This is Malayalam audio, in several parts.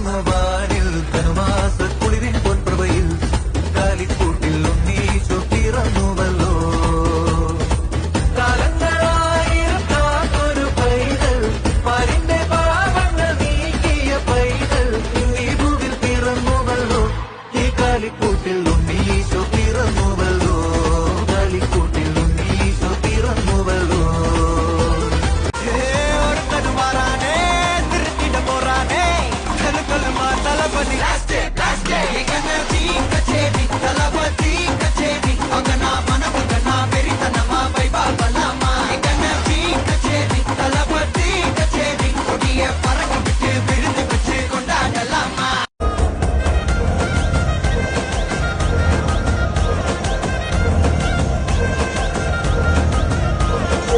പിറന്നു വാനിൽ ധനുമാസ കുളിരിൻ പൊൻപ്രഭയിൽ കാലിക്കൂട്ടിൽ ഉണ്ണീശോ പിറന്നുവല്ലോ. കാലങ്ങളായിരം കാത്തൊരു പൈതൽ, പാരിന്റെ പാപങ്ങൾ നീക്കിയ പൈതൽ, ഈ ഭൂവിൽ പിറന്നുവല്ലോ. ഈ കാലിക്കൂട്ടിൽ ഉണ്ണീശോ പിറന്നുവല്ലോ. കാലിക്കൂട്ടിൽ ഉണ്ണീശോ പിറന്നുവല്ലോ.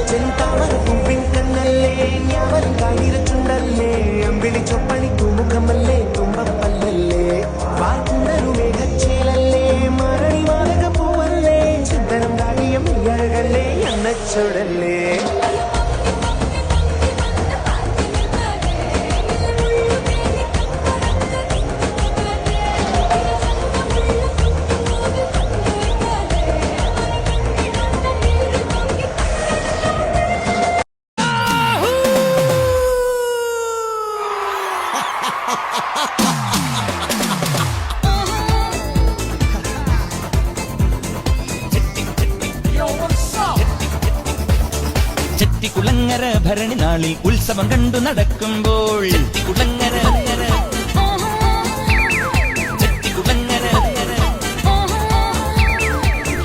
ചെന്താമരപ്പൂവിൻ കണ്ണല്ലേ, ഞാവലും കാണിരച്ചുണ്ടല്ലേ, അമ്പിളി ചൊപ്പണി തൂമുഖമല്ലേ, തുമ്പപ്പല്ലല്ലേ, വാർക്കുന്നൊരു മേഘച്ചേലല്ലേ, മരണി മാലക പൂവല്ലേ, ചിന്തനം കാടിയം അഴകല്ലേ, അന്നച്ചോടല്ലേ. ചെട്ടിക്കുളങ്ങര ഭരണി നാളിൽ ഉത്സവം കണ്ടു നടക്കുമ്പോൾ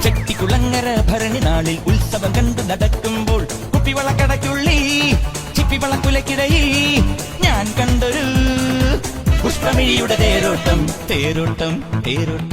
ചെട്ടിക്കുളങ്ങര ഭരണി നാളിൽ ഉത്സവം കണ്ടു നടക്കുമ്പോൾ കുപ്പിവളക്കടയ്ക്കുള്ളി ചിപ്പിവളക്കുലക്കിടയിൽ ഞാൻ കണ്ടൊരു പുഷ്പമിഴിയുടെ തേരോട്ടം തേരോട്ടം തേരോട്ടം.